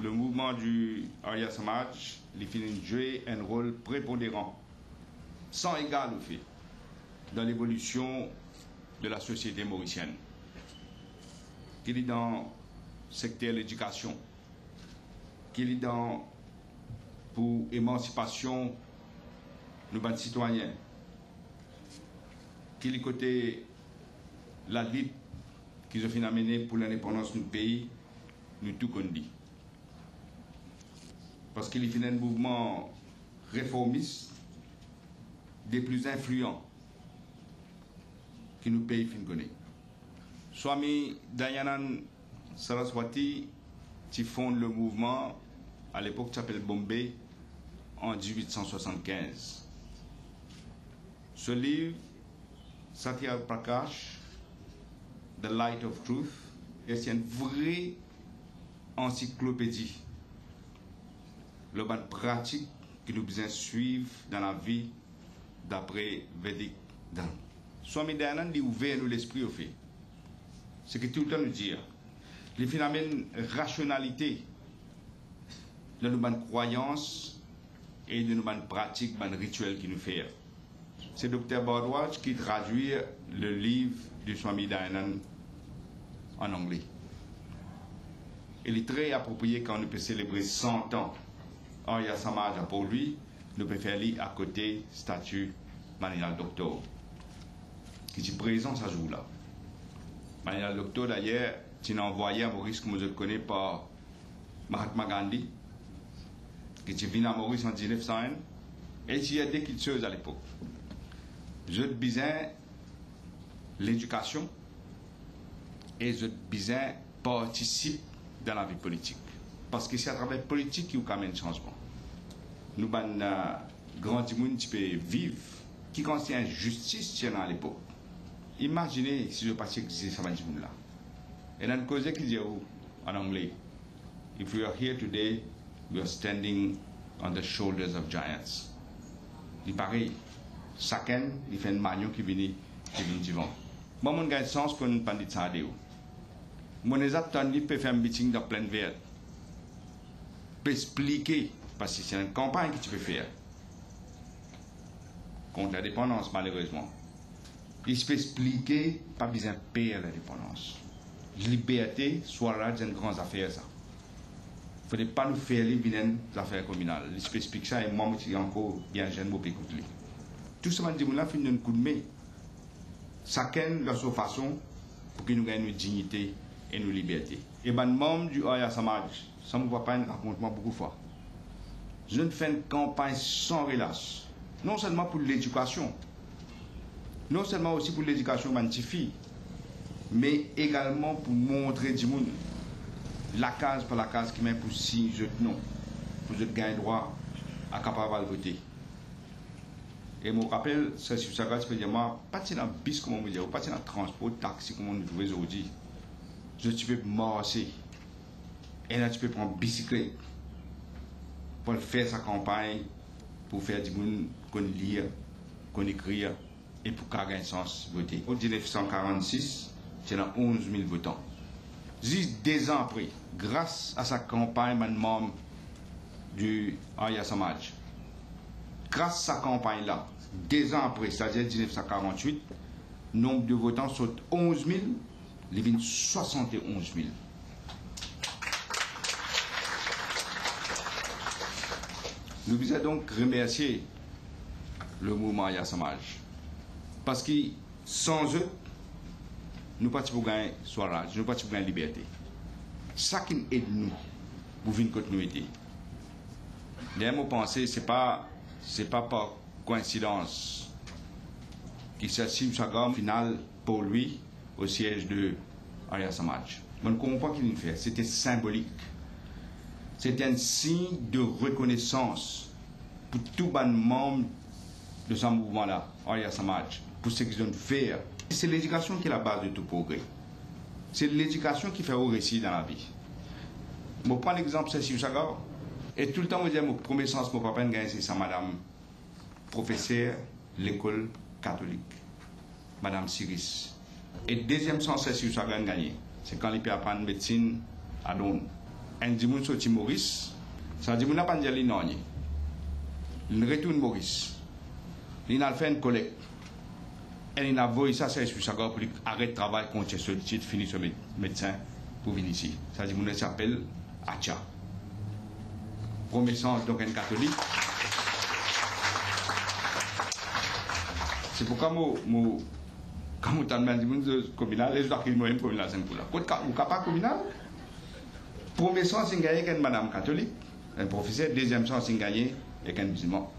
le mouvement du Arya Samaj, il finit de jouer un rôle prépondérant, sans égal au fait, dans l'évolution de la société mauricienne. Qu'il est dans le secteur de l'éducation, qu'il est dans pour l'émancipation de nos citoyens, qu'il est côté la lutte qu'ils ont fait amener pour l'indépendance de notre pays, nous tout qu'on dit. Parce qu'il est un mouvement réformiste des plus influents que nous pays fin connaît. Swami Dayanand Saraswati qui fonde le mouvement à l'époque qui s'appelle Bombay en 1875. Ce livre, Satya Prakash, The Light of Truth, est une vraie encyclopédie. Le ban pratique que nous besoin suivre dans la vie d'après Vedic Dharma. Swami Dayanand dit ouvert nous l'esprit au fait. C'est que tout le temps nous dire les phénomènes rationalité de nos croyances et de nos pratiques, nos rituels qui nous fait. C'est Dr. Bhardwaj qui traduit le livre du Swami Dayanand en anglais. Il est très approprié quand nous peut célébrer 100 ans Arya Samaj pour lui, nous pouvons faire lire à côté statue Manial Doctor qui est présent ce jour-là. Manial Doctor d'ailleurs, tu as envoyé à Maurice, comme je le connais, par Mahatma Gandhi, qui est venu à Maurice en 1901, et il y a des choses à l'époque. Je disais l'éducation et je disais participe dans la vie politique. Parce que c'est à travers la politique qui nous amène le changement. Nous avons grand monde qui peut vivre, qui contient justice à l'époque. Imaginez si je passais que c'est ça là. Et dans le cause qui dit en anglais, if we are here today, we are standing on the shoulders of giants. Il paraît, chacun il fait une manion qui vient du vent. Moi, je gagne sens qu'on ne parle pas de ça. Mon attendu peut faire un meeting dans plein vert. Peut expliquer, parce que c'est une campagne que tu peux faire contre la dépendance, malheureusement. Il peut expliquer, pas besoin de payer la dépendance. Liberté, soit là, c'est une grande affaire, ça. Il ne faudrait pas nous faire les affaires communales. Il peut expliquer ça et moi, je suis encore bien jeune pour écouter. Tout ce que je dis, fait un coup de main. Chacun de sa façon pour que nous gagnions notre dignité et nos libertés. Et ben, membre du Arya Samaj, ça ne me voit pas un racontement beaucoup de fois. Je ne fais une campagne sans relâche. Non seulement pour l'éducation, non seulement aussi pour l'éducation magnifique, mais également pour montrer du monde la case par la case qui met pour si je non, pour je gagne droit à capable de voter. Et je me rappelle, c'est sur ça que je peux dire, pas de bus comme on me dit, pas de transport, taxi comme on nous trouve aujourd'hui. Tu peux marcher, et là tu peux prendre bicyclette pour faire sa campagne, pour faire du monde qu'on lit, qu'on écrit, et pour qu'il ait un sens voter. En 1946, il y a 11 000 votants. Juste 2 ans après, grâce à sa campagne, membre du Arya Samaj, grâce à sa campagne-là, 2 ans après, c'est-à-dire 1948, le nombre de votants saute 11 000, il vient 71 000. Nous voulons donc remercier le mouvement Arya Samaj. Parce que sans eux, nous ne pouvons pas gagner soirage, nous ne pouvons pas gagner liberté. Chacun aide nous pour venir continuer. D'ailleurs, je pense que ce n'est pas par coïncidence qu'il s'assied au final pour lui au siège de Arya Samaj. Je ne comprends pas qu'il fait. C'était symbolique. C'était un signe de reconnaissance pour tout le membre de ce mouvement-là, Arya Samaj, pour ce qu'ils ont fait. C'est l'éducation qui est la base de tout progrès. C'est l'éducation qui fait au récit dans la vie. Je prends l'exemple de Sessiou Sagar. Et tout le temps, je dis, mon premier sens, mon papa, c'est sa madame professeure de l'école catholique, madame Siris. Et deuxième sens, Sessiou Sagar gagné. C'est quand il peut apprendre médecine à Londres. un dimoun sorti Maurice, ça dit, mon a pas dit non. Il retourne Maurice. Il a fait une collecte. Et il a envoyé ça, c'est sur ça, pour arrêter de travail, contre ce titre, finir ce médecin pour venir ici. Ça dit, mon s'appelle Acha. Premier sang, donc un catholique. C'est pourquoi quand on a dit communal, les gens qui ont un communal, c'est pour là. Quand on n'a pas communal, premier sang, c'est gagné avec une madame catholique, un professeur, deuxième sang, c'est gagné avec un musulman.